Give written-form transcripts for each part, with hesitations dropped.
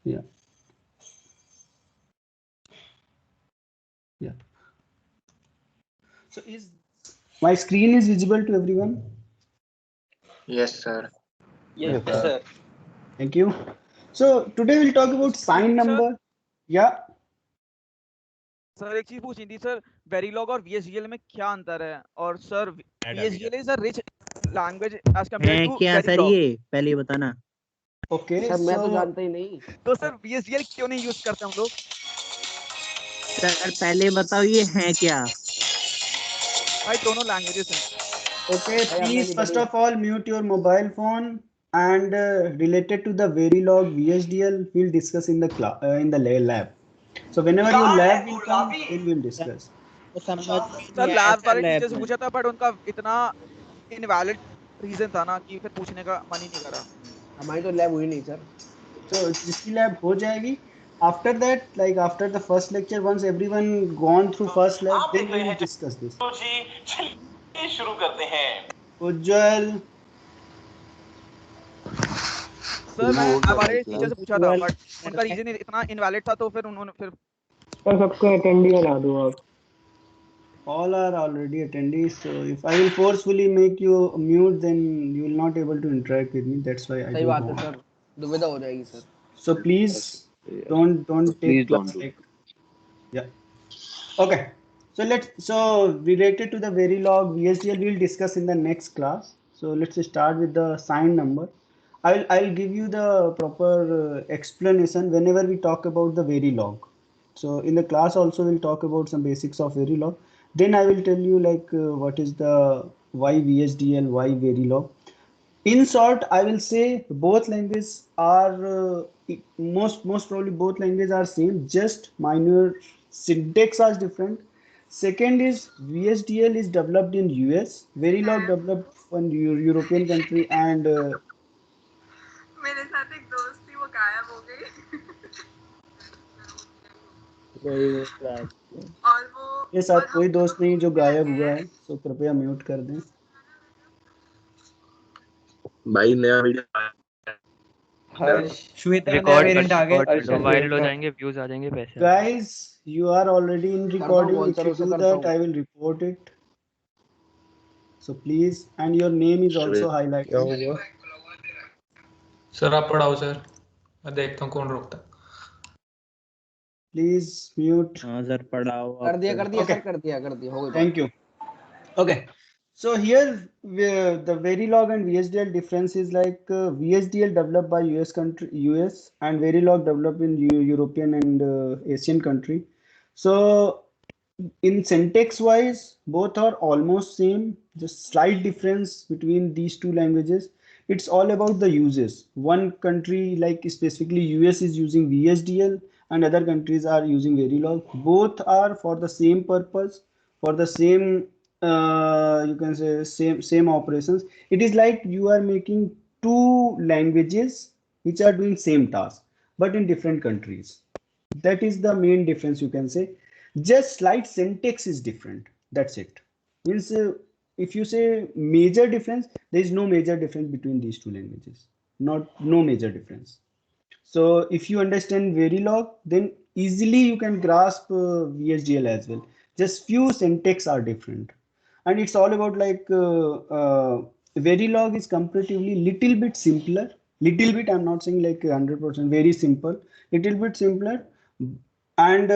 Yeah. Yeah. So is my screen is visible to everyone? Yes, sir. Yes, Okay. sir. Thank you. So today we'll talk about sign Sir, number. Yeah. Sir एक चीज पूछनी थी sir, Verilog और VHDL में क्या अंतर है? और sir VHDL is a rich language as compare है टू क्या सर, वेरिलॉग, ये पहले बताना। Okay. सर मैं तो So जानता ही नहीं। तो सर VHDL क्यों नहीं यूज करते हम लोग? सर पहले बताओ ये है क्या। भाई दोनों लैंग्वेजेस हैं। okay, भाई हमने please नहीं first पढ़ी। of all mute your mobile phone and related to the Verilog VHDL we'll discuss in the in the lab. So whenever your lab will come, then we'll discuss. तो समझ में नहीं sir आया lab sir वाले lab teacher से में। पूछा था बट उनका इतना इनवैलिड रीजन था ना कि फिर पूछने का मन ही नहीं करा। हमारी तो लैब हुई नहीं सर। So जिसकी lab हो जाएगी, after that, like after the first lecture, once everyone gone through first lab, then we will discuss this. चलिए शुरू करते हैं। उज्जवल, सर मैंने लैब वाले टीचर से पूछा था बट उनका रीजन इतना इनवैलिड था तो फिर उन्होंने फिर सर सबको अटेंड ही हटा दो आप। all are already attendees. So if I will forcefully make you mute, then you will not able to interact with me. That's why I सही don't बात है want. सर, दुविधा हो जाएगी sir. So please don't take Please don't class do like yeah. Okay. So related to the Verilog VHDL we'll discuss in the next class. So let's start with the sign number. I'll give you the proper explanation whenever we talk about the Verilog. So in the class also we'll talk about some basics of Verilog. Then I will tell you like what is the why VHDL, why Verilog. In short, I will say both languages are most probably both languages are same, just minor syntax are different. Second is VHDL is developed in US, Verilog developed in European country, and मेरे साथ एक दोस्त थी वो गायब हो गई और वो के साथ कोई दोस्त नहीं जो गायब हुआ है, तो कृपया म्यूट कर दें। भाई नया वीडियो श्वेता नया रिकॉर्ड वेरिएंट आ गया। कर वायरल हो जाएंगे, व्यूज आ जाएंगे, पैसे Guys, you are already in recording. If you do that, I will report it. So please, and your name is also highlighted. Sir आप पढ़ाओ सर, मैं देखता हूँ कौन रोकता है। Please mute. हाँ सर पढ़ाओ। कर दिया Okay. सर, कर दिया हो गया। Thank you. Okay. So here the Verilog and VHDL difference is like VHDL developed by US and Verilog developed in European and Asian country. So in syntax wise, both are almost same. Just slight difference between these two languages. It's all about the uses. One country like specifically US is using VHDL and other countries are using Verilog. Both are for the same purpose, for the same you can say same operations. It is like you are making two languages which are doing same task but in different countries. That is the main difference, you can say. Just slight syntax is different, that's it. Means if you say major difference, there is no major difference between these two languages, no major difference. So if you understand Verilog, then easily you can grasp VHDL as well. Just few syntax are different, and it's all about like Verilog is comparatively little bit simpler. Little bit, I'm not saying like 100%, very simple. Little bit simpler, and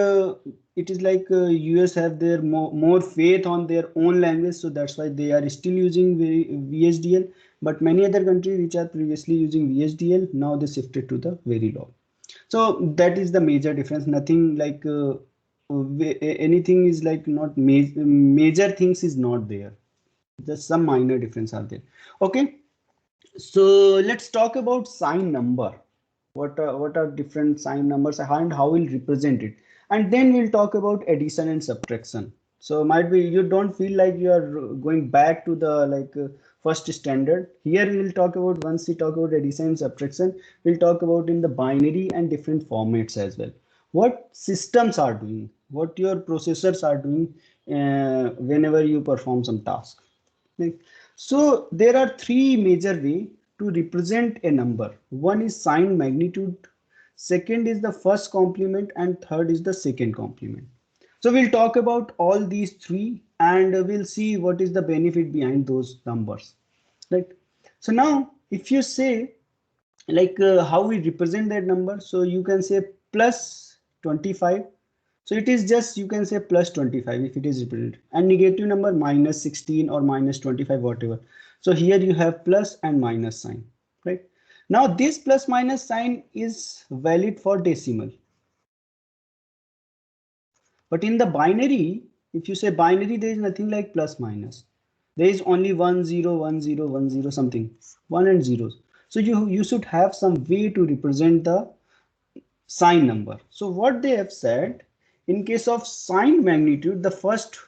it is like US have their more faith on their own language, so that's why they are still using VHDL. But many other countries which are previously using VHDL, now they shifted to the Verilog. So that is the major difference. Nothing like anything is like not major things is not there. Just some minor difference are there. Okay, so let's talk about sign number. What are different sign numbers and how we'll represent it, and then we'll talk about addition and subtraction. So might be you don't feel like you are going back to the like first standard. Here we will talk about, once we talk about addition and subtraction, we'll talk about in the binary and different formats as well. What systems are doing, what your processors are doing whenever you perform some task. So there are three major ways to represent a number. One is sign magnitude, second is the first complement, and third is the second complement. So we'll talk about all these three and we'll see what is the benefit behind those numbers. Right. So now if you say like how we represent that number, so you can say plus 25. So it is just, you can say plus 25 if it is represented, and negative number minus 16 or minus 25, whatever. So here you have plus and minus sign, right? Now this plus minus sign is valid for decimal. But in the binary, if you say binary, there is nothing like plus minus. There is only 1 0 1 0 1 0 something, 1 and zeros. So you should have some way to represent the sign number. So what they have said, in case of sign magnitude, the first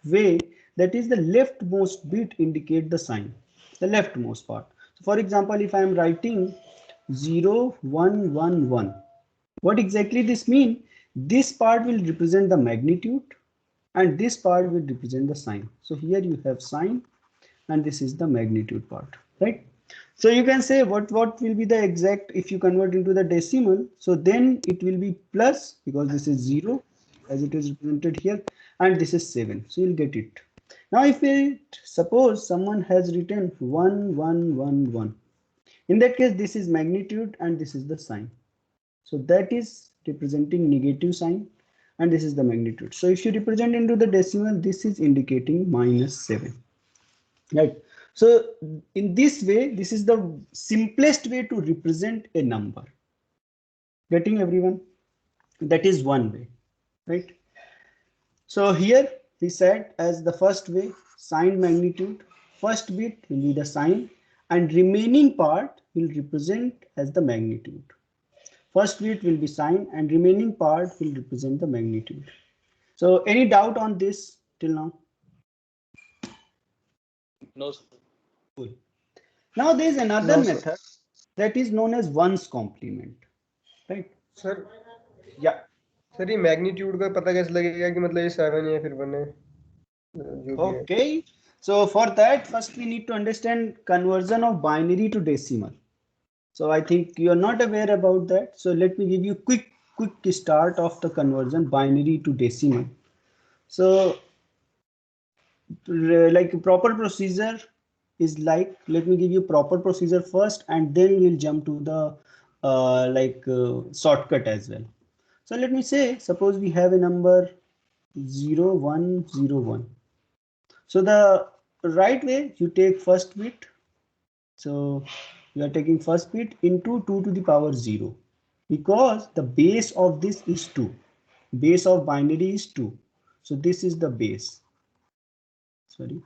way, that is the leftmost bit indicate the sign, the leftmost part. So for example, if I am writing 0 1 1 1, what exactly this mean? This part will represent the magnitude and this part will represent the sign. So here you have sign and this is the magnitude part, right? So you can say what will be the exact, if you convert into the decimal, so then it will be plus, because this is 0 as it is represented here, and this is 7. So you'll get it. Now if it, suppose someone has written 1 1 1 1, in that case this is magnitude and this is the sign. So that is representing negative sign and this is the magnitude. So if you represent into the decimal, this is indicating minus 7, right? So in this way, this is the simplest way to represent a number. Getting everyone? That is one way, right? So here we said as the first way, sign magnitude, first bit will be the sign and remaining part will represent as the magnitude. First bit will be sign and remaining part will represent the magnitude. So any doubt on this till now? No, sir. Cool. Now there is another method that is known as ones complement, right? Sir Yeah. Sir ये magnitude का पता कैसे लगेगा कि मतलब ये 7 या फिर 1 है जो भी है? Okay. So for that, first we need to understand conversion of binary to decimal. So I think you are not aware about that. So let me give you quick start of the conversion binary to decimal. So like proper procedure is like, let me give you proper procedure first and then we'll jump to the shortcut as well. So let me say, suppose we have a number 0 1 0 1. So the right way, you take first bit. So you are taking first bit into 2 to the power 0, because the base of this is 2. Base of binary is 2. So this is the base. Sorry,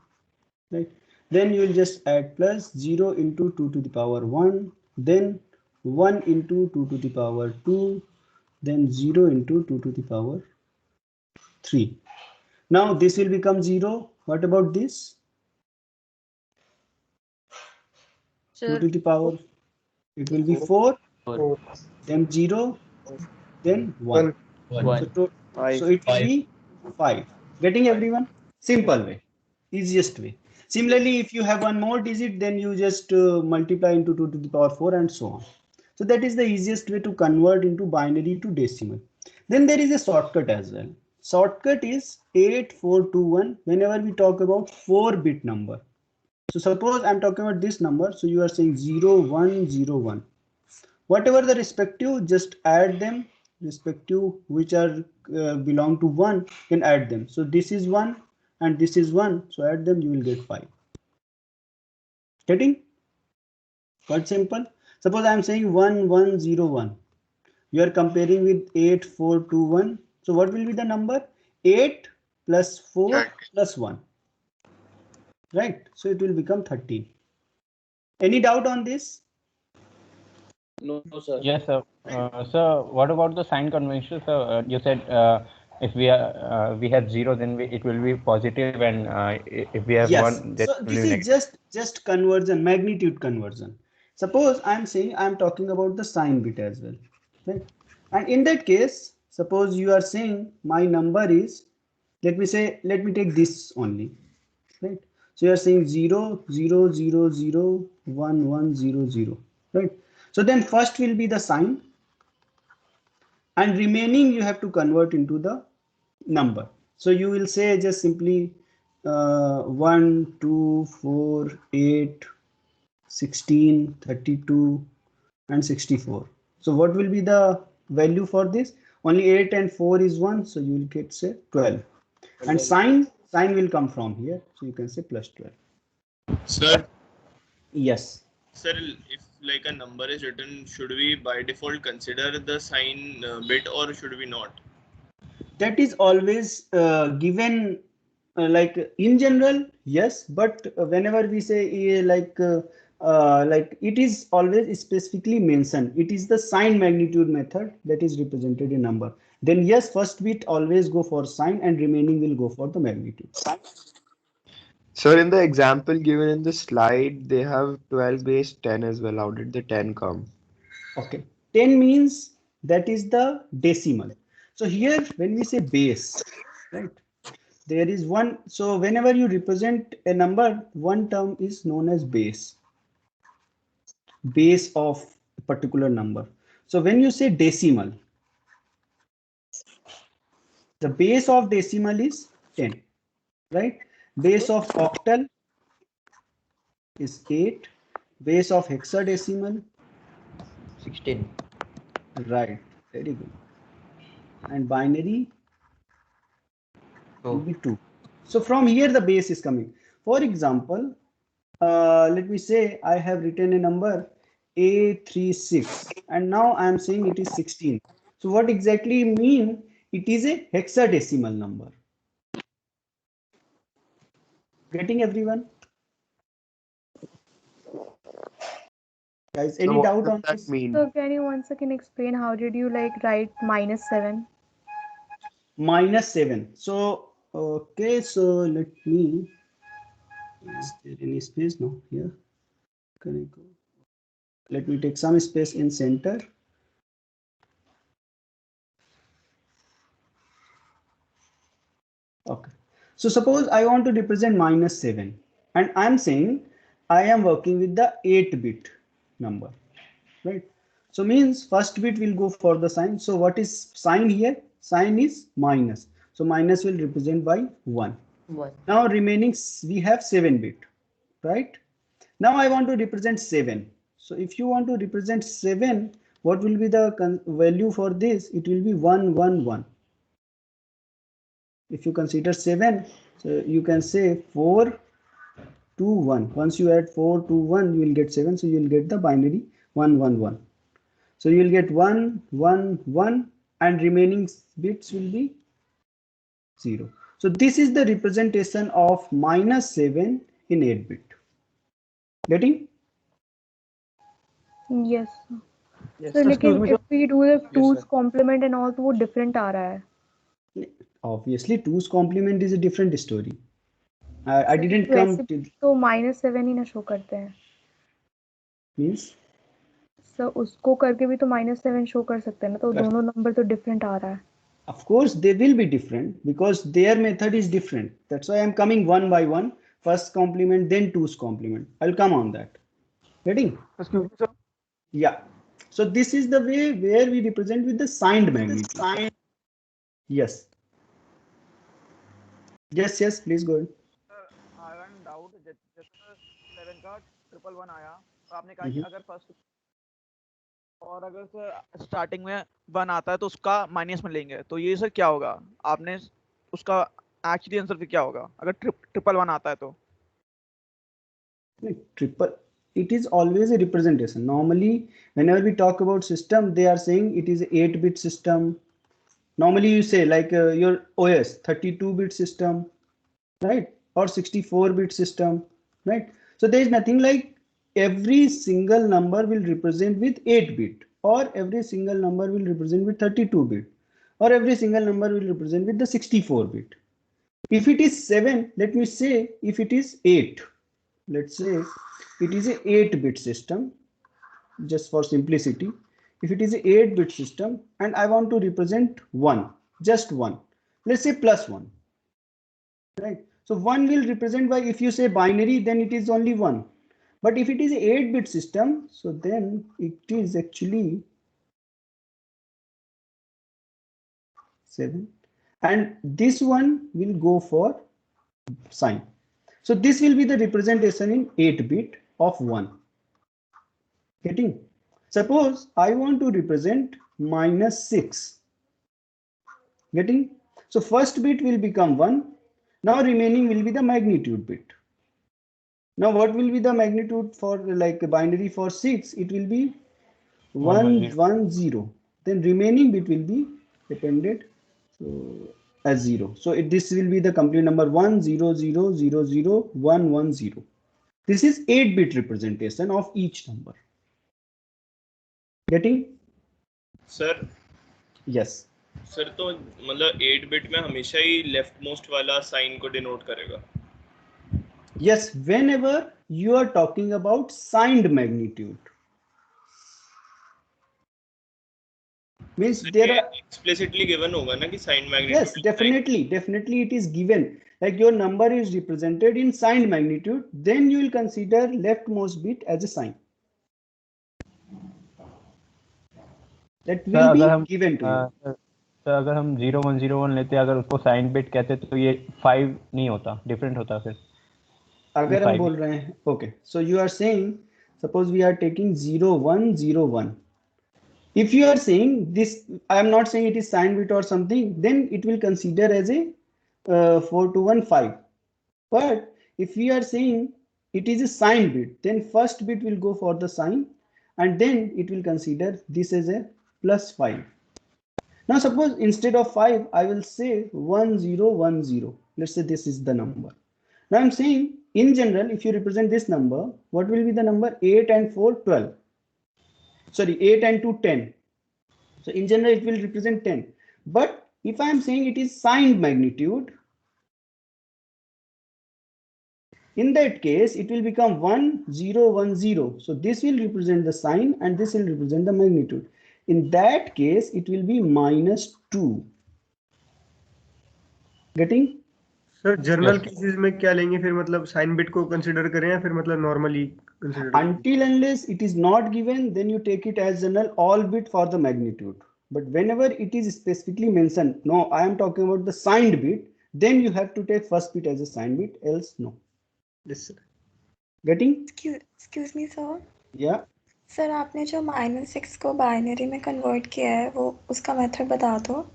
right? Then you will just add plus 0 into 2 to the power 1, then 1 into 2 to the power 2, then 0 into 2 to the power 3. Now this will become 0. What about this? Sir. 2 to the power, it will be 4, then 0, then 1. So it will be 5. Getting everyone? Simple way, easiest way. Similarly, if you have one more digit, then you just multiply into 2 to the power 4 and so on. So that is the easiest way to convert into binary to decimal. Then there is a shortcut as well. Shortcut is 8421 whenever we talk about 4-bit number. So suppose I'm talking about this number. So you are saying 0 1 0 1. Whatever the respective, just add them, respective which are belong to 1, then add them. So this is 1 and this is 1. So add them, you will get 5. Getting? Quite simple. Suppose I am saying 1 1 0 1. You are comparing with 8 4 2 1. So what will be the number? 8 plus 4 plus 1. Right? So it will become 13. Any doubt on this? No, sir. Yes, sir. Sir, what about the sign convention, sir? You said if we have 0, then it will be positive, and if we have 1, then so this is just conversion, magnitude conversion. Suppose I'm saying I'm talking about the sign bit as well, right? And in that case, suppose you are saying my number is, let me take this only, right? So you are saying 0 0 0 0 1 1 0 0, right? So then first will be the sign, and remaining you have to convert into the number. So you will say just simply 1, 2, 4, 8, 16, 32 and 64. So what will be the value for this? Only 8 and 4 is 1, so you will get say 12. And sign will come from here, so you can say plus 12. Sir, Yes. sir, if like a number is written, should we by default consider the sign bit or should we not? That is always given like in general, yes, but whenever we say like it is always specifically mentioned, it is the sign magnitude method that is represented in number. Then yes, first bit always go for sign and remaining will go for the magnitude. Sir, in the example given in the slide, they have 12 base 10 as well. How did the 10 come? Okay, 10 means that is the decimal. So here when we say base, right, there is one. So whenever you represent a number, one term is known as base of a particular number. So when you say decimal, the base of decimal is 10, right? Base of octal is 8, base of hexadecimal 16. right, very good, and binary will be 2. So from here the base is coming. For example, let me say I have written a number A36 and now I am saying it is 16. So what exactly mean? It is a hexadecimal number. Getting everyone? Guys, any So what doubt does on that this? mean? So can you once again explain how did you like write -7? -7. So okay, so let me. Is there any space? No, here. Can I go? Let me take some space in center. Okay. So suppose I want to represent -7 and I'm saying I am working with the 8-bit number, right? So means first bit will go for the sign. So what is sign here? Sign is minus. So minus will represent by 1. Now remaining we have 7-bit, right? Now I want to represent 7. So if you want to represent 7, what will be the value for this? It will be 1, 1, 1. If you consider 7, so you can say 4, 2, 1. Once you add 4 to 1, you will get 7. So you will get the binary 1, 1, 1. So you will get 1, 1, 1 and remaining bits will be 0. So this is the representation of -7 in 8-bit. Getting? Yes. Yes. So लेकिन if we do the Yes, 2's sir. complement and all तो वो different आ रहा है. Obviously 2's complement is a different story. I didn't तो come ऐसे to तो -7 ही ना show करते हैं. means So उसको करके भी तो -7 शो कर सकते हैं ना, तो दोनों नंबर तो different आ रहा है. of course they will be different because their method is different. That's why I'm coming one by one. First complement, then 2's complement. I'll come on that. Getting? Excuse me, sir. Yeah. So this is the way where we represent with the signed magnitude. Yes. Yes, yes, please go ahead. I have a doubt. जैसे 7 का 111 आया, तो आपने कहा कि अगर first और अगर सर स्टार्टिंग में 1 आता है तो उसका माइनस में लेंगे, तो ये सर क्या होगा? आपने उसका एक्चुअली आंसर फिर क्या होगा अगर 111 आता है तो? Triple, it is always a representation. Normally whenever we talk about system, they are saying it is 8-bit system. Normally you say like your OS 32-bit system, right, or 64-bit system, right? So there is nothing like every single number will represent with 8-bit or every single number will represent with 32-bit or every single number will represent with the 64-bit. If it is 7, let me say if it is 8, let's say it is a 8-bit system, just for simplicity. If it is a 8-bit system and I want to represent 1, just 1, let's say +1, right? So 1 will represent by, if you say binary, then it is only 1. But if it is a 8-bit system, so then it is actually 7, and this one will go for sign. So this will be the representation in 8-bit of 1. Getting? Suppose I want to represent -6. Getting? So first bit will become 1. Now remaining will be the magnitude bit. Now what will be the magnitude for like a binary for 6? It will be 110. Then remaining bit will be appended as 0. So this will be the complete number 100000110. This is 8-bit representation of each number. Getting? Sir Yes. Sir तो मतलब 8 bit में हमेशा ही left most वाला sign को denote करेगा. Yes, whenever you are talking about signed magnitude. Means there are explicitly given होगा ना कि signed magnitude. Yes, definitely it is given. Like your number is represented in signed magnitude, then you will consider leftmost bit as a sign. That will be given to you. तो अगर हम 0101 लेते अगर उसको sign bit कहते तो ये 5 नहीं होता, डिफरेंट होता फिर. अगर हम बोल रहे हैं, okay, so you are saying, suppose we are taking 0101. If you are saying this, I am not saying it is signed bit or something, then it will consider as a 4215. But if we are saying it is a signed bit, then first bit will go for the sign, and then it will consider this as a +5. Now suppose instead of 5, I will say 1010. Let's say this is the number. Now I'm saying in general, if you represent this number, what will be the number? 8 and 4, 12. Sorry, 8 and 2, 10. So in general, it will represent 10. But if I am saying it is signed magnitude, in that case, it will become 1010. So this will represent the sign and this will represent the magnitude. In that case, it will be -2. Getting? Sir general cases में क्या लेंगे फिर, मतलब sign bit को consider करें या फिर मतलब normally consider? Until unless it is not given, then you take it as general all bit for the magnitude. But whenever it is specifically mentioned, no, I am talking about the signed bit, then you have to take first bit as a signed bit, else no. Yes sir. Getting? Excuse me sir. Yeah. Sir आपने जो -6 को binary में convert किया है वो उसका method बता दो.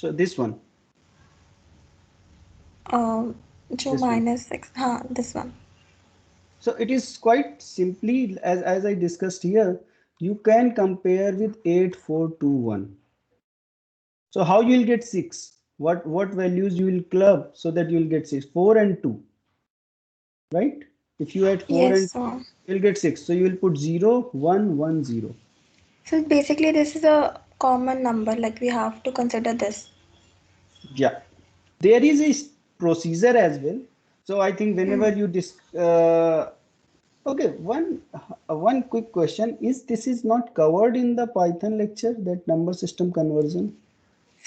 So this one. जो -6, हाँ, this one. So it is quite simply as I discussed here, you can compare with 8421. So how you will get 6? What values you will club so that you will get 6? 4 and 2, right? If you add 4 and 2, you will get 6. So you will put 0, 1, 1, 0. So basically this is a common number, like we have to consider this. Yeah, there is a procedure as well. So I think whenever you okay, one quick question is, this is not covered in the Python lecture, that number system conversion?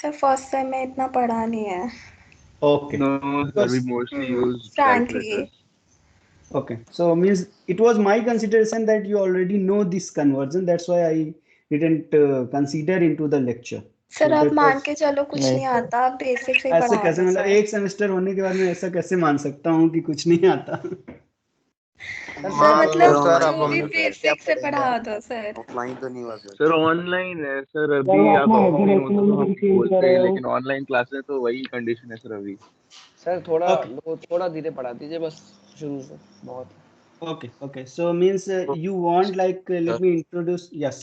Sir first time में इतना पढ़ा नहीं है. Okay. No, sir, we mostly use frankly. Okay, so means it was my consideration that you already know this conversion, that's why I didn't consider into the lecture. Sir आप मान के चलो कुछ नहीं आता, आप बेसिक से ऐसे पढ़ा कैसे, दो मतलब सर. एक सेमेस्टर होने के बाद में ऐसा कैसे मान सकता हूँ कि कुछ नहीं आता? सर मतलब जो भी बेसिक से पढ़ा दो सर. ऑफलाइन तो नहीं हुआ सर ऑनलाइन है सर अभी, आप ऑफलाइन हो तो हम बोलते हैं, लेकिन ऑनलाइन क्लासेस तो वही कंडीशन है सर अभी. सर थोड़ा धीरे पढ़ा दीजिए बस शुरू से बहुत. Okay, so means you want like let me introduce. Yes.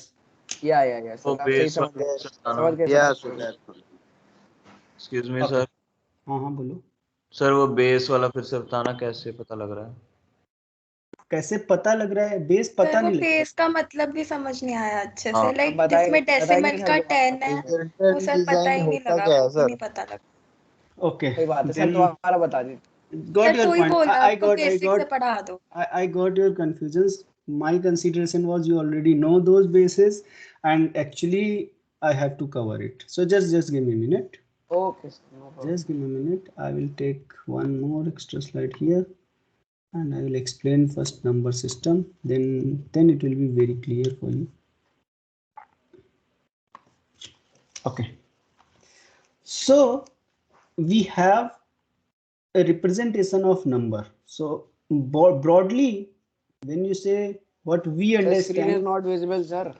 Yeah sir आप सही समझ गए. Excuse me sir. हाँ बोलो सर वो बेस वाला फिर से बताना, कैसे पता लग रहा है? कैसे पता लग रहा है? बेस पता नहीं लगता. बेस का मतलब भी समझ नहीं आया अच्छे से, लाइक जिसमें डेसिमल का 10 है वो सर पता ही नहीं लगा, वो भी नहीं पता लगा. Okay, कोई बात है सर, दोबारा बता दीजिए. got your point. I got your confusions. My consideration was you already know those bases, and actually I have to cover it. So just give me a minute. Okay, no problem. Just give me a minute. I will take one more extra slide here, and I will explain first number system. Then it will be very clear for you. Okay. So we have a representation of number. So broadly, when you say what we The screen is understand. not visible, sir.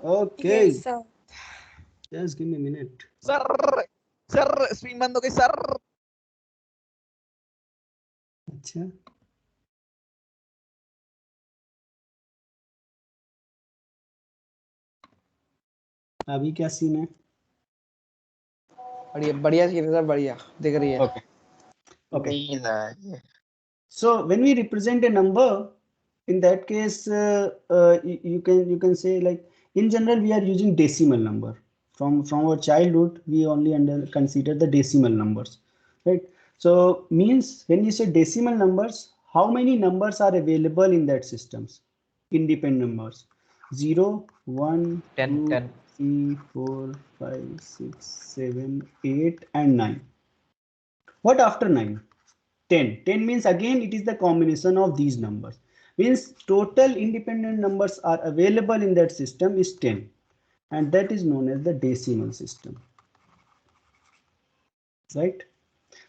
Okay. Yes, sir. Just give me a minute. Sir, screen बंद हो गई sir. अच्छा. अभी क्या scene है? बढ़िया scene है sir, बढ़िया दिख रही है. Okay. Okay. So when we represent a number, in that case, you can say, like, in general we are using decimal number. From our childhood, we only consider the decimal numbers, right? So means when you say decimal numbers, how many numbers are available in that systems? Independent numbers. 0, 1, 2, 3, 4, 5, 6, 7, 8, and 9. What after 9? 10. 10 means again it is the combination of these numbers. Means total independent numbers are available in that system is 10. And that is known as the decimal system. Right?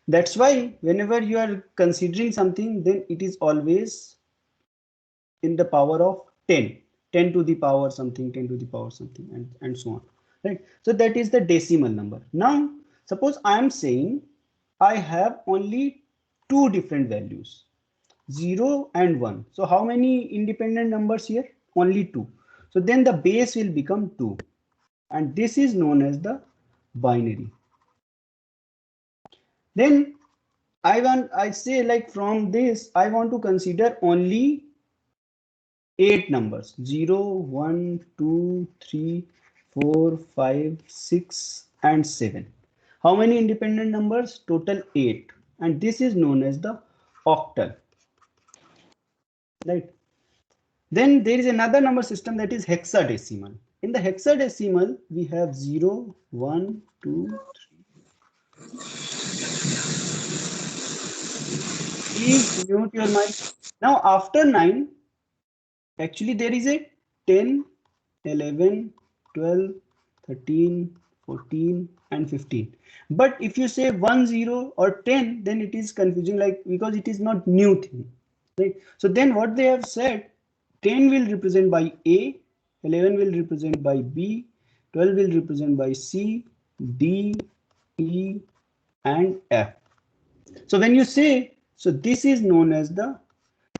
That's why whenever you are considering something, then it is always in the power of 10. 10 to the power something, 10 to the power something, and so on. Right? So that is the decimal number. Now, suppose I am saying I have only two different values, 0 and 1. So how many independent numbers here? Only 2. So then the base will become 2. And this is known as the binary. Then I say, like, from this, I want to consider only 8 numbers, 0, 1, 2, 3, 4, 5, 6, and 7. How many independent numbers? Total 8. And this is known as the octal. Right? Then there is another number system, that is hexadecimal. In the hexadecimal, we have 0, 1, 2, 3. Please mute your mic. Now after 9, actually there is a 10, 11, 12, 13, 14, and 15. But if you say 1, 0 or 10, then it is confusing, like, because it is not new thing. Right? So then what they have said, 10 will represent by A, 11 will represent by B, 12 will represent by C, D, E, and F. So when you say, so this is known as the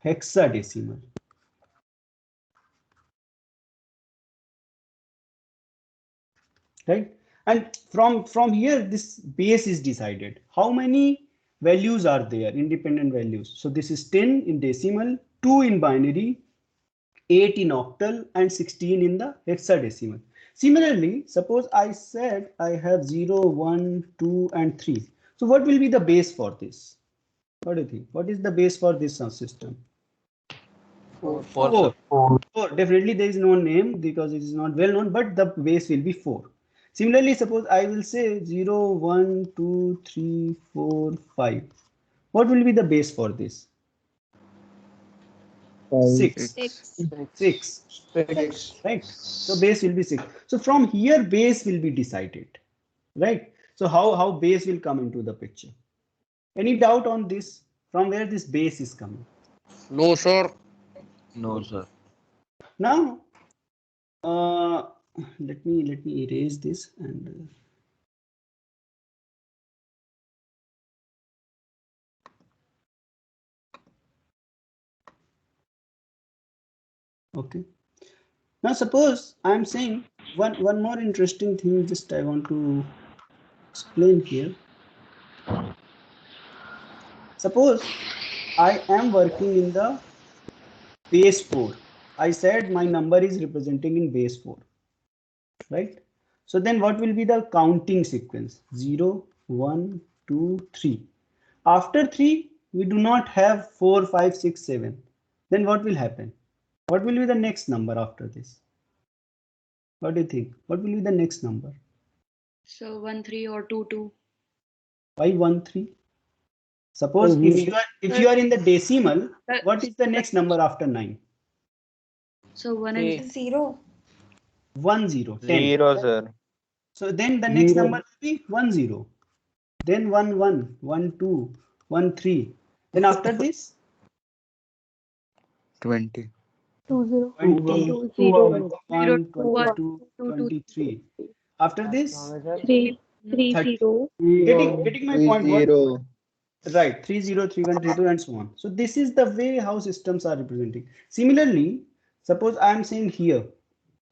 hexadecimal. Right? And from here, this base is decided. How many values are there, independent values? So this is 10 in decimal, 2 in binary, 8 in octal, and 16 in the hexadecimal. Similarly, suppose I said I have 0, 1, 2, and 3. So what will be the base for this? What do you think? What is the base for this system? 4. Definitely there is no name because it is not well known, but the base will be 4. Similarly, suppose I will say 0, 1, 2, 3, 4, 5. What will be the base for this? 6. 6. Right? So base will be 6. So from here, base will be decided. Right? So how base will come into the picture? Any doubt on this? From where this base is coming? No, sir. No, sir. Now, let me erase this and. Okay. Now suppose I am saying one more interesting thing, just I want to explain here. Suppose I am working in the base 4. I said my number is representing in base 4. Right? So then what will be the counting sequence? 0, 1, 2, 3. After 3, we do not have 4, 5, 6, 7. Then what will happen? What will be the next number after this? What do you think? What will be the next number? So 1, 3 or 2, 2. Why 1, 3? Suppose if you are in the decimal, what is the next number after 9? So 1 and 0. 1, 0. 10. 0, sir. So then the next Zero. number will be 1 0. Then 1 1, 1 2, 1 3. Then after this 20. 20. 20, 20. 21, 22, 23. After this 3 30. 30. Getting my point? What? 30. Right, 30, 31, 32, and so on. So this is the way how systems are representing. Similarly, suppose I am saying here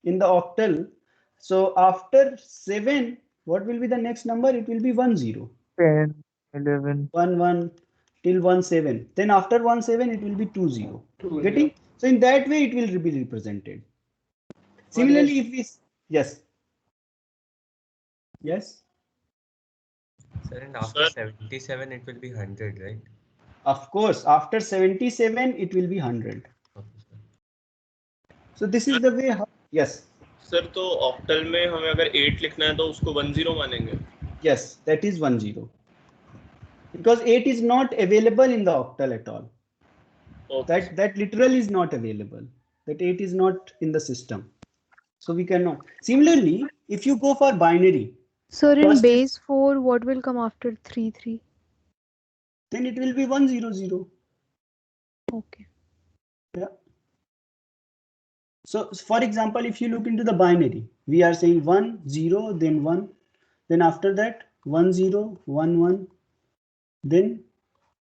in the octal. So after 7, what will be the next number? It will be 1 0. 10, 11. 1 1 till 1 7. Then after 1 7, it will be 2 0. Getting? So in that way, it will be represented. Similarly, if we yes. Yes. Sir, and after 77, it will be 100, right? Of course, after 77, it will be 100. So this is the way how, yes. Sir तो octal में हमें अगर 8 लिखना है तो उसको 10 मानेंगे. Yes, that is 10. Because 8 is not available in the octal at all. Okay. That literal is not available. That 8 is not in the system. So we cannot. Similarly, if you go for binary. Sir, in base 4, what will come after 3 3? Then it will be 1 0 0. Okay. Yeah. So for example, if you look into the binary, we are saying 1 0, then 1, then after that 1 0 1 1, then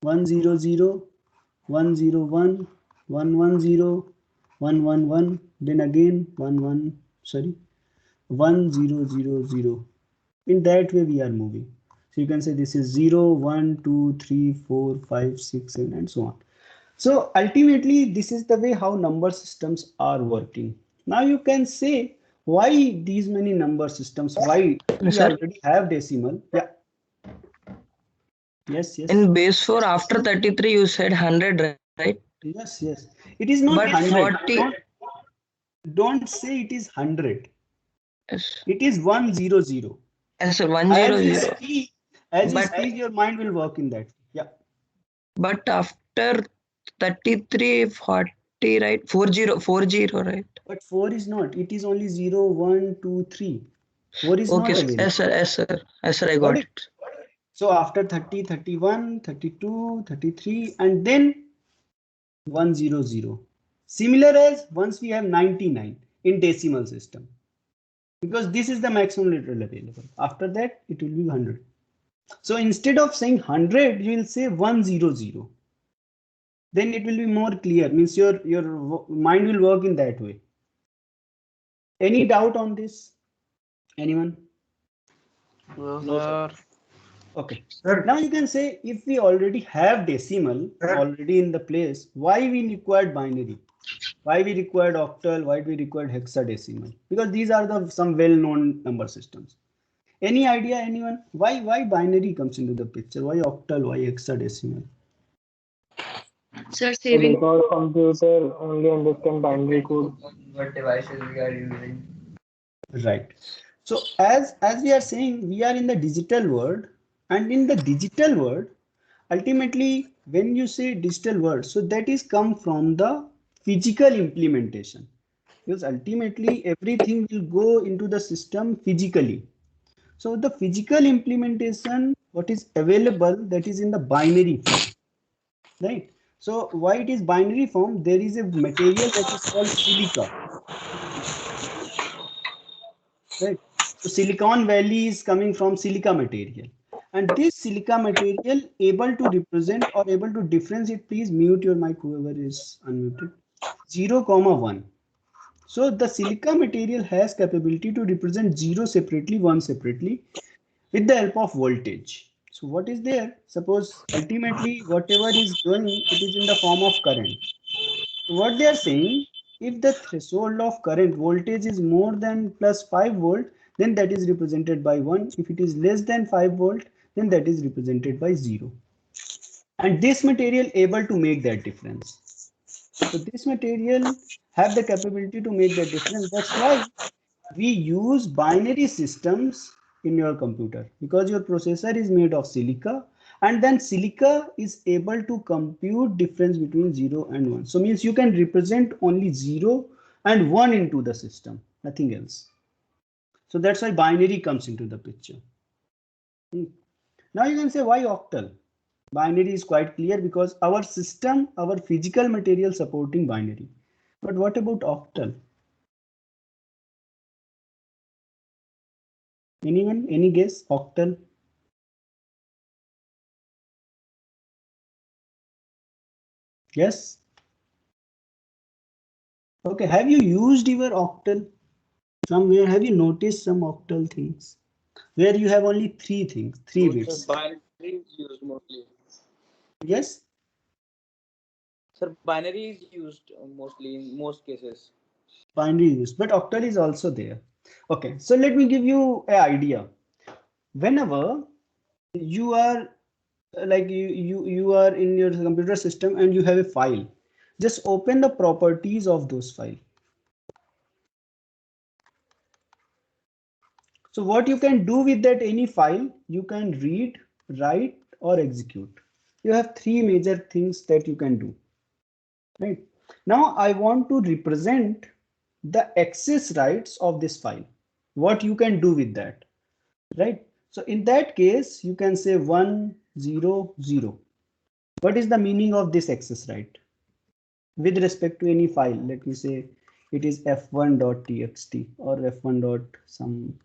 1 0 0, 1 0 1, 1 1 0, 1 1 1, then again 1 1, sorry, 1 0 0 0. In that way we are moving. So you can say this is 0 1 2 3 4 5 6 7 and so on. So ultimately, this is the way how number systems are working. Now you can say why these many number systems, why we already have decimal. Yeah. Yes, yes. In base 4 after 33 you said 100, right? Yes, yes. It is not But 100. 40. Don't say it is 100. Yes. It is 100. Yes, sir, 100. As you speak, your mind will work in that. Yeah. But after 33, 40, right? 40, right? But 4 is not. It is only 0, 1, 2, 3. 4 is not available. Yes, sir. Yes, sir. Yes, sir. I got it. So after 30, 31, 32, 33, and then 100. Similar as once we have 99 in decimal system. Because this is the maximum literal available. After that, it will be 100. So instead of saying 100, you will say 100. Then it will be more clear. Means your mind will work in that way. Any doubt on this? Anyone? No, sir. Okay. Now you can say if we already have decimal already in the place, why we required binary? Why we required octal? Why we required hexadecimal? Because these are the some well-known number systems. Any idea, anyone? Why binary comes into the picture? Why octal? Why hexadecimal? Sir, saving. Because computer only understand binary code. What devices we are using. Right. So as we are saying, we are in the digital world, and in the digital world, ultimately, when you say digital world, so that is come from the physical implementation. Because ultimately everything will go into the system physically. So the physical implementation, what is available, that is in the binary form, right? So why it is binary form? There is a material that is called silica, right? So Silicon Valley is coming from silica material, and this silica material able to represent or able to differentiate. Please mute your mic, whoever is unmuted. 0, 1. So the silica material has capability to represent 0 separately, 1 separately with the help of voltage. So what is there? Suppose ultimately whatever is going, it is in the form of current. So what they are saying, if the threshold of current voltage is more than plus 5 volt, then that is represented by 1. If it is less than 5 volt, then that is represented by 0. And this material able to make that difference. So this material have the capability to make that difference. That's why we use binary systems in your computer, because your processor is made of silica, and then silica is able to compute difference between 0 and 1. So means you can represent only 0 and 1 into the system, nothing else. So that's why binary comes into the picture. Now you can say why octal? Binary is quite clear because our system, our physical material supporting binary. But what about octal? Anyone? Any guess? Octal? Yes? Okay, have you used your octal somewhere? Have you noticed some octal things where you have only three things, three bits? Binary is used mostly. Yes? Sir, binary is used mostly in most cases. Binary use, but octal is also there. Okay, so let me give you an idea. Whenever you are like you are in your computer system and you have a file, just open the properties of those files. So what you can do with that any file, you can read, write, or execute. You have three major things that you can do. Right now, I want to represent the access rights of this file. What you can do with that, right? So in that case, you can say 100. What is the meaning of this access right? With respect to any file, let me say it is f1.txt or f1. Some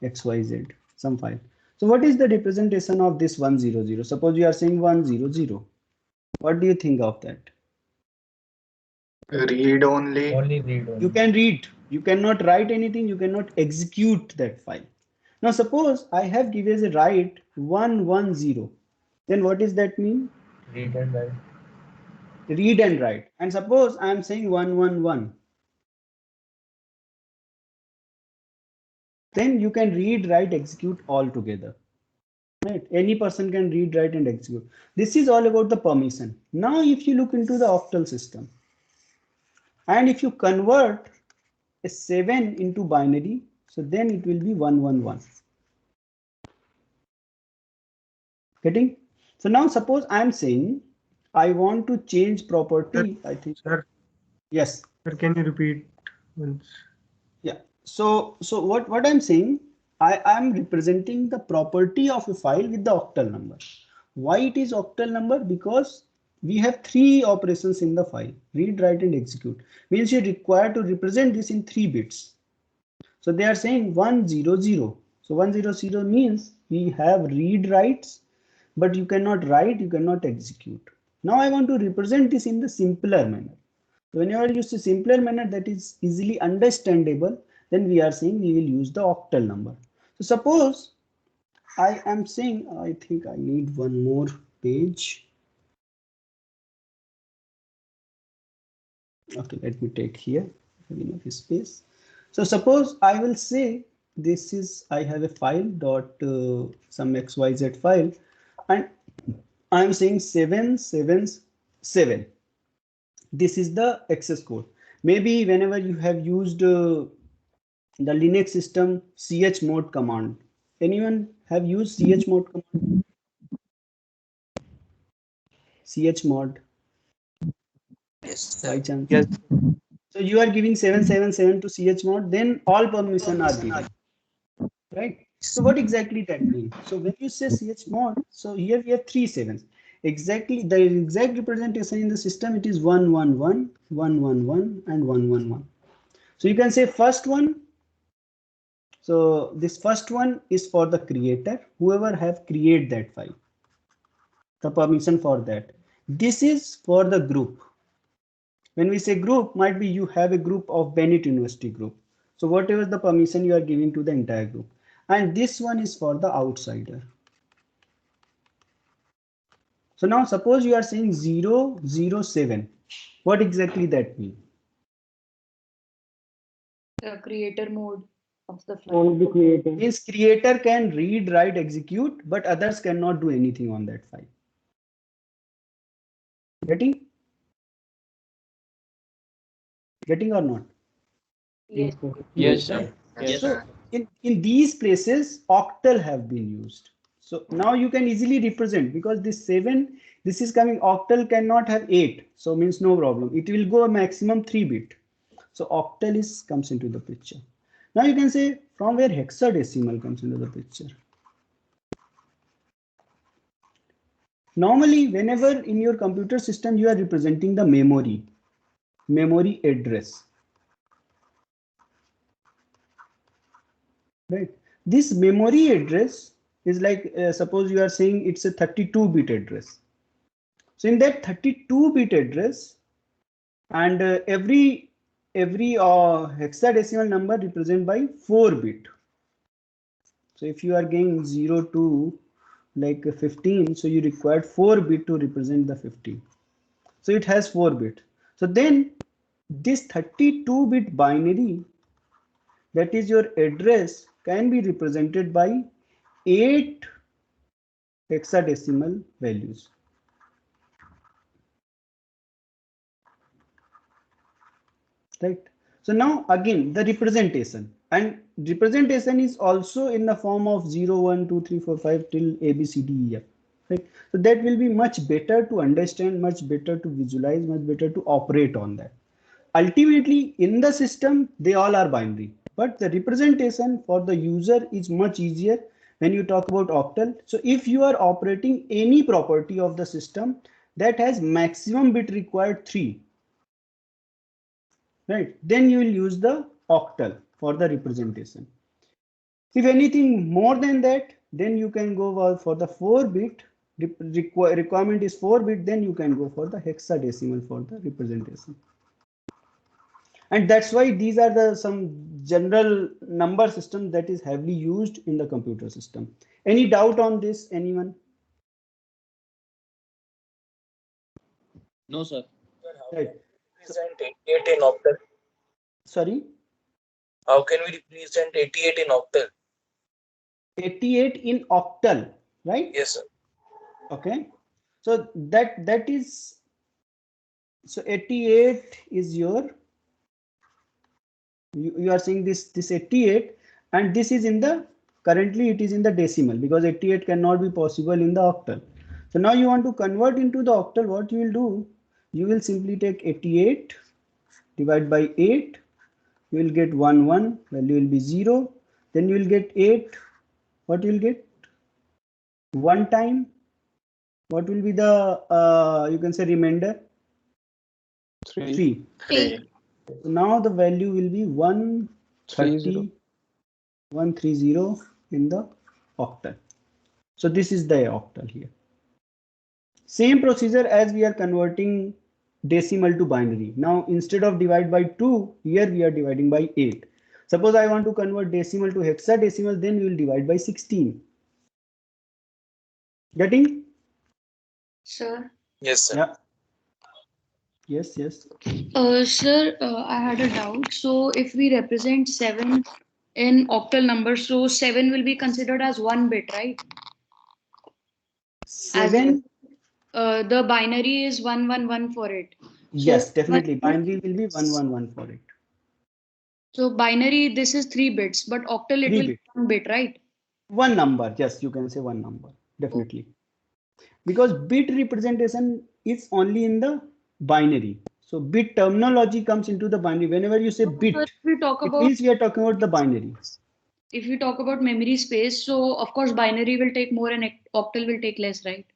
xyz, some file. So what is the representation of this 100? Suppose you are saying 100. What do you think of that? Read only. Only read only. You can read, you cannot write anything, you cannot execute that file. Now suppose I have given a write 110, then what does that mean? Read and write. Read and write. And suppose I am saying 111, then you can read, write, execute all together. Right? Any person can read, write, and execute. This is all about the permission. Now if you look into the octal system, and if you convert a 7 into binary, so then it will be 111. Getting? So now suppose I am saying I want to change property. Sir, I think. Sir. Yes. Sir, can you repeat once? Yeah. So what I'm saying, I am representing the property of a file with the octal number. Why it is octal number? Because we have three operations in the file: read, write, and execute. Means you require to represent this in 3 bits. So they are saying 100. So 100 means we have read writes, but you cannot write, you cannot execute. Now I want to represent this in the simpler manner. Whenever you see simpler manner that is easily understandable, then we are saying we will use the octal number. So suppose I am saying, I think I need one more page. Okay, let me take here, have enough space. So suppose I will say this is, I have a file dot some xyz file, and I am saying 777. This is the access code. Maybe whenever you have used the Linux system chmod command. Anyone have used chmod command? Chmod. Yes, By chance. Yes. So you are giving 777 to chmod, then all permission are given. Right? So what exactly that means? So when you say chmod, so here we have 3 sevens. Exactly the exact representation in the system, it is 111, 111, and 111. So you can say first one. So this first one is for the creator, whoever have created that file, the permission for that. This is for the group. When we say group, might be you have a group of Bennett University group. So whatever the permission you are giving to the entire group. And this one is for the outsider. So now suppose you are saying 007. What exactly that means? The creator mode of the file. Only creator. Means creator can read, write, execute, but others cannot do anything on that file. Getting? Getting or not? Yes. Yes, sir. Yes, So sir. in these places, octal have been used. So now you can easily represent, because this 7, this is coming, octal cannot have 8. So means no problem. It will go a maximum 3 bit. So octal comes into the picture. Now you can say from where hexadecimal comes into the picture. Normally, whenever in your computer system you are representing the memory address, right? This memory address is like, suppose you are saying it's a 32-bit address. So in that 32-bit address, and every hexadecimal number represented by 4-bit. So if you are getting 0 to like 15, so you require 4-bit to represent the 15. So it has 4-bit. So then this 32-bit binary, that is your address, can be represented by 8 hexadecimal values. Right. So now again the representation, and representation is also in the form of 0, 1, 2, 3, 4, 5 till A, B, C, D, E, F. Right. So that will be much better to understand, much better to visualize, much better to operate on that. Ultimately in the system they all are binary, but the representation for the user is much easier when you talk about octal. So if you are operating any property of the system that has maximum bit required 3, right, then you will use the octal for the representation. If anything more than that, then you can go for the 4-bit requirement is 4-bit, then you can go for the hexadecimal for the representation. And that's why these are the some general number system that is heavily used in the computer system. Any doubt on this, anyone? No, sir. Right. Represent 88 in octal. Sorry? How can we represent 88 in octal? 88 in octal, right? Yes, sir. Okay. So that is, so 88 is your, you are saying this 88, and this is in the, currently it is in the decimal, because 88 cannot be possible in the octal. So now you want to convert into the octal. What you will do, you will simply take 88 divide by 8, you will get 1, 1, value will be 0, then you will get 8, what you will get 1 time, what will be the you can say remainder, 3. So now the value will be 130 in the octal. So this is the octal here. Same procedure as we are converting decimal to binary. Now instead of divide by 2, here we are dividing by 8. Suppose I want to convert decimal to hexadecimal, then we will divide by 16. Getting? Sir. Yes, sir. Yeah. Yes, yes. Sir, I had a doubt. So if we represent 7 in octal numbers, so 7 will be considered as 1 bit, right? 7? The binary is 111 for it. Yes, So definitely. Binary will be 111 for it. So binary, this is 3 bits, but octal it 3 will bit. be 1 bit, right? One number, yes, you can say one number, definitely. Because bit representation is only in the binary. So bit terminology comes into the binary. Whenever you say bit, If we talk it about, means we are talking about the binary. if we talk about memory space, so of course binary will take more and octal will take less, right?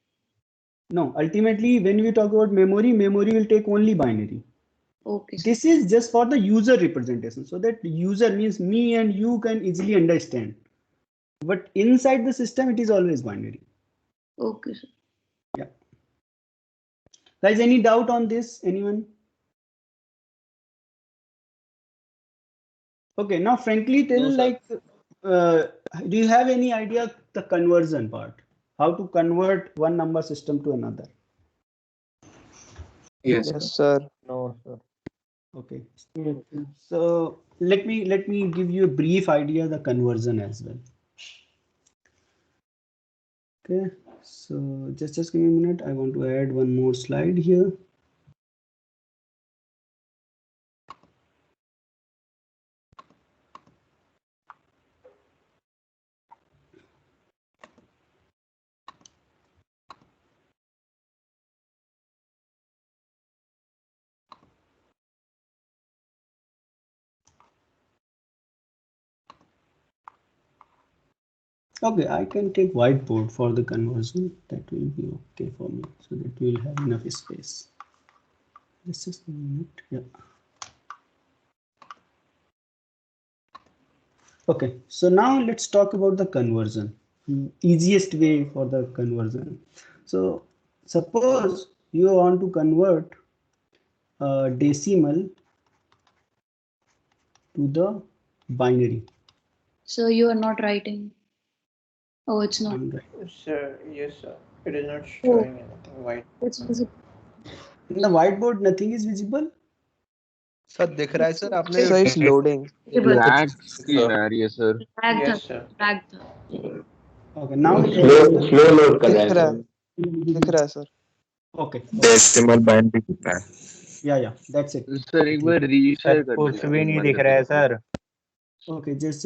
No, ultimately when we talk about memory, memory will take only binary. Okay. This is just for the user representation, so that user means me and you can easily understand. But inside the system, it is always binary. Okay, sir. Yeah. Guys, any doubt on this? Anyone? Okay, now frankly tell, No, sir. like, do you have any idea the conversion part? How to convert one number system to another? Yes, sir. No, sir. Okay. So let me give you a brief idea of the conversion as well. Okay, so just give me a minute. I want to add one more slide here. Okay, I can take whiteboard for the conversion. That will be okay for me. So that we will have enough space. This is the minute. Yeah. Okay, so now let's talk about the conversion. Easiest way for the conversion. So suppose you want to convert a decimal to the binary. So you are not writing. Oh, it's not. Sir, yes, sir. It is not Oh, showing anything white. it's visible. In the whiteboard, nothing is visible. Sir दिख रहा है sir आपने Sir, it's loading. Black screen आ रही है sir. Yes, sir. Okay, now it Slow load कर दिख रहा रहा है है दिख रहा है सर Okay. Decimal binary दिख रहा है. Yeah, that's it. Sir एक बार reshare कर कुछ भी नहीं दिख रहा है sir. Okay, just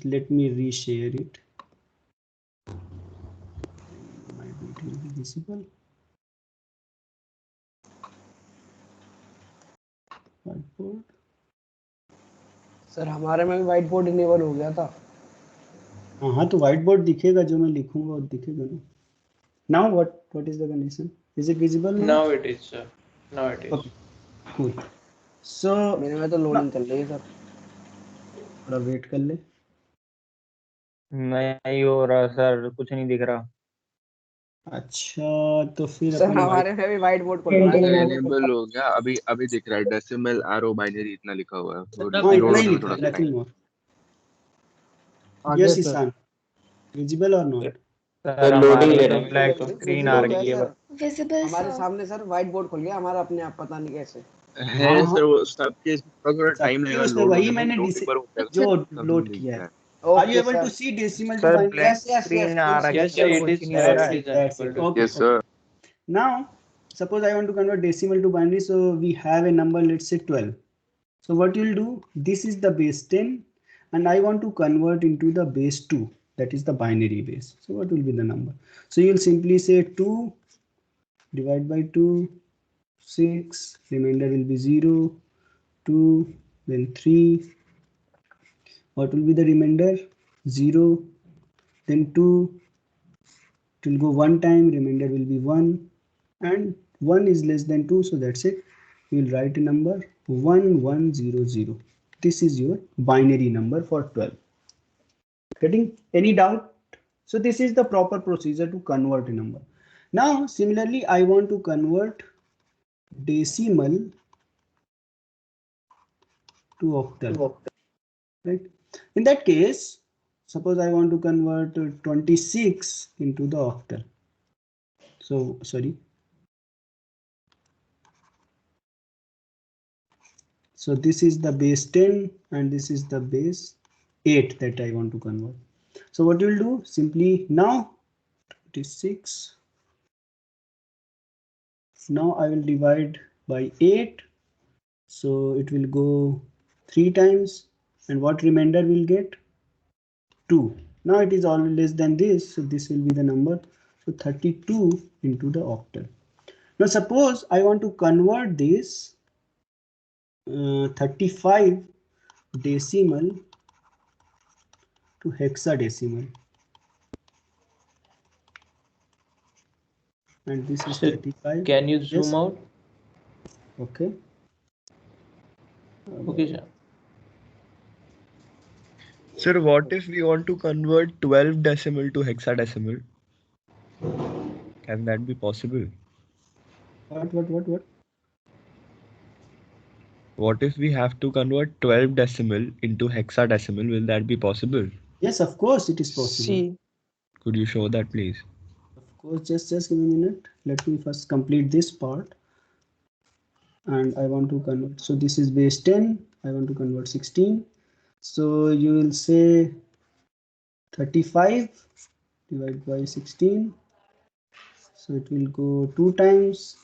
let me reshare it. Maybe it will be visible. Whiteboard. Sir हमारे में भी व्हाइट बोर्ड इनेबल हो गया था. हाँ तो व्हाइट बोर्ड दिखेगा जो मैं लिखूंगा वो दिखेगा ना. Now what is the condition? Is it visible now? Now it is, sir. Now it is. Okay, cool. So मेरे में तो लोडिंग चल रही है सर. थोड़ा वेट कर ले. नहीं हो रहा सर, कुछ नहीं दिख रहा. अच्छा तो फिर सर हमारे में भी व्हाइट बोर्ड खुल रहा है. Enable हो गया. अभी दिख रहा है decimal arrow binary इतना लिखा हुआ है. हाँ इतना ही लिखा है, nothing more. Yes, Ishan. Visible or not? Sir हमारे तो ब्लैक स्क्रीन आ रही है. Visible, हमारे sir. सामने सर व्हाइट बोर्ड खुल गया हमारा अपने आप पता नहीं कैसे. है सर वो सबके थोड़ा टाइम लगेगा. उसमें वही मैंने जो लोड किया है. Are you able to see decimal to binary? Yes, screen आ रहा है. Yes, sir, it is. That's it. Okay. Yes, sir. Now, suppose I want to convert decimal to binary, so we have a number, let's say 12. So what you'll do, this is the base 10, and I want to convert into the base 2, that is the binary base. So what will be the number? So you'll simply say 2 divide by 2, 6, remainder will be 0, 2, then 3. What will be the remainder? 0, then 2, it will go one time, remainder will be 1, and 1 is less than 2, so that's it. You will write a number 1100. This is your binary number for 12. Getting any doubt? So this is the proper procedure to convert a number. Now similarly I want to convert decimal to octal, right? In that case, suppose I want to convert 26 into the octal. So sorry. So this is the base 10 and this is the base 8 that I want to convert. So what you will do, simply now 26. Now I will divide by 8. So it will go 3 times, and what remainder will get? 2. Now it is all less than this, so this will be the number. So 32 into the octal. Now suppose I want to convert this 35 decimal to hexadecimal, and this is 35. Can you zoom out? Okay. Okay, sir. Sir, what if we want to convert 12 decimal to hexadecimal? Can that be possible? What? What if we have to convert 12 decimal into hexadecimal? Will that be possible? Yes, of course it is possible. Could you show that, please? Of course, just give me a minute. Let me first complete this part. And I want to convert. So this is base 10. I want to convert 16. So you will say 35 divided by 16. So it will go 2 times.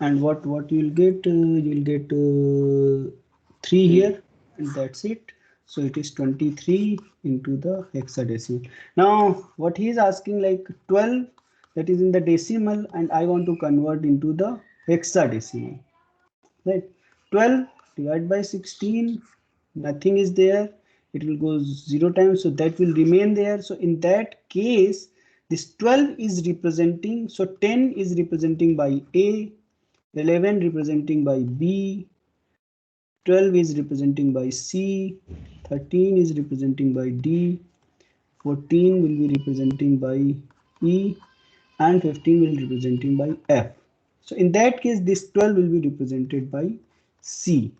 And what you'll get? You'll get 3 here, and that's it. So it is 23 into the hexadecimal. Now what he is asking, like 12, that is in the decimal, and I want to convert into the hexadecimal, right? 12 divided by 16, nothing is there. it will go 0 times, so that will remain there. So in that case, this 12 is representing, so 10 is representing by A, 11 representing by B, 12 is representing by C, 13 is representing by D, 14 will be representing by E, and 15 will be representing by F. So in that case, this 12 will be represented by C.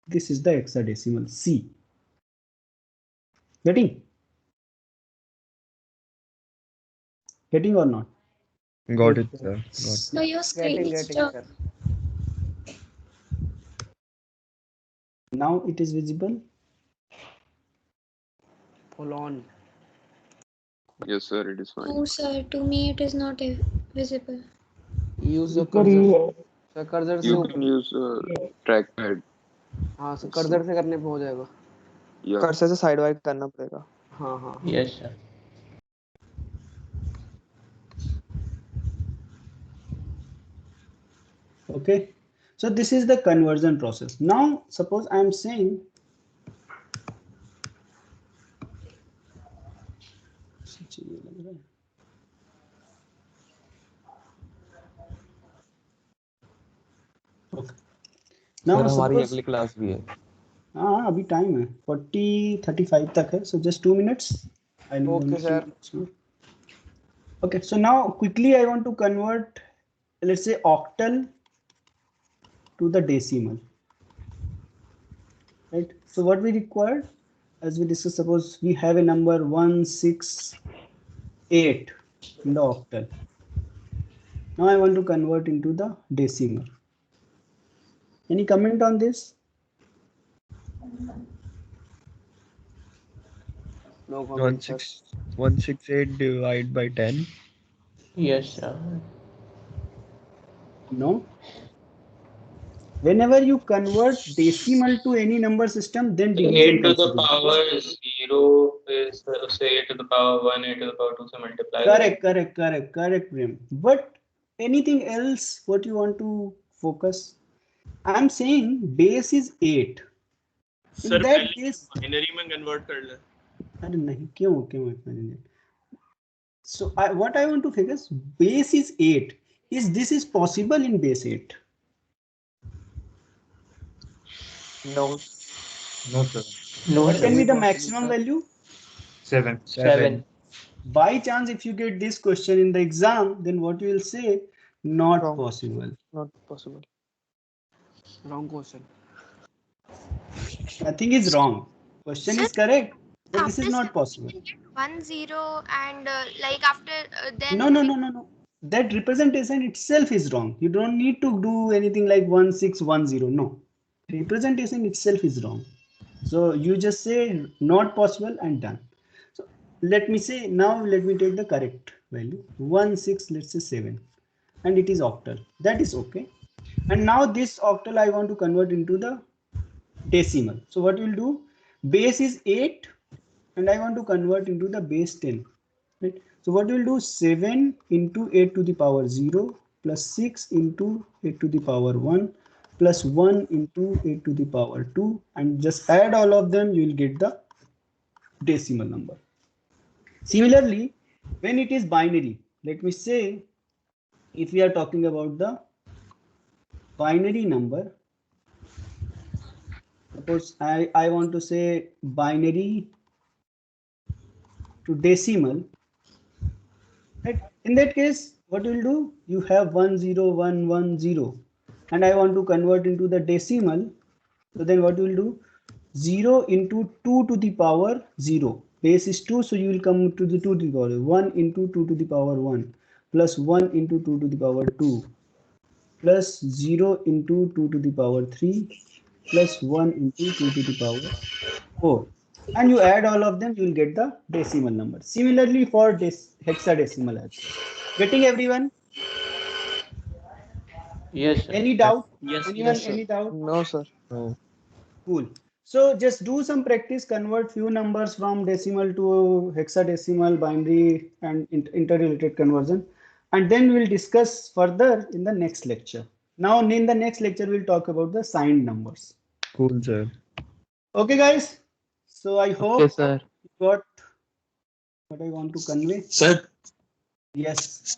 This is the hexadecimal C. Getting or not? Got it, sir. Got it. So your screen is Getting. Now it is visible. Full on. Yes, sir, it is fine. No, sir. To me, it is not visible. Use your cursor. Sir, cursor से You can use trackpad. हाँ sir cursor से करने पे हो जाएगा. Yeah. Cursor से side wide करना पड़ेगा. हाँ. Yes, sir. Okay, so this is the conversion process. Now suppose I am saying okay. Now sir हमारी suppose अगली क्लास भी है. हाँ अभी टाइम है 40:35 तक है, so just 2 minutes. I know. Okay, sir. Okay, so now quickly I want to convert, let's say, octal to the decimal, right? So what we require, as we discussed, suppose we have a number 168 in the octal. Now I want to convert into the decimal. Any comment on this? No comment. 168 divided by 10. Yes, sir. No. Whenever you convert decimal to any number system, then division 8 to the consider. power 0 is say 8 to the power 1, 8 to the power 2 से multiply. Correct, Prem. But anything else, what you want to focus? I'm saying base is 8. Sir पहले binary में convert कर ले. अरे नहीं, क्यों इतना नहीं. So what I want to focus, base is 8. This is possible in base 8? No. No, sir. No. What can be the maximum value? 7. By chance, if you get this question in the exam, then what you will say? Not Wrong. possible. Not possible. Wrong question. Nothing is wrong. Question is correct, but this is not possible. 1 0 and like after then. No. That representation itself is wrong. You don't need to do anything like 1610. No, representation itself is wrong. So you just say not possible and done. So let me say now. Let me take the correct value 16. Let's say 7, and it is octal. That is okay. And now this octal I want to convert into the decimal. So what we'll do? Base is 8, and I want to convert into the base 10. Right? So what we'll do? 7 into 8 to the power 0 plus 6 into 8 to the power 1 plus 1 into 8 to the power 2, and just add all of them. You will get the decimal number. Similarly, when it is binary, let me say, if we are talking about the binary number, suppose I want to say binary to decimal, right? In that case, what you will do? You have 10110, and I want to convert into the decimal. So then what you will do? 0 into 2 to the power 0. Base is 2, so you will come to the 2 to the power 1 into 2 to the power 1 plus 1 into 2 to the power 2 plus 0 into 2 to the power 3 plus 1 into 2 to the power 4, and you add all of them, you will get the decimal number. Similarly for this hexadecimal as well. Getting everyone? Yes, sir. Any doubt? Yes, Anyone? yes, sir. Any doubt? No, sir. No. Cool. So just do some practice, convert few numbers from decimal to hexadecimal, binary, and interrelated conversion, and then we'll discuss further in the next lecture. Now in the next lecture we'll talk about the signed numbers. Cool, sir. Okay guys, So I hope sir. you got what I want to convey. Sir, Yes.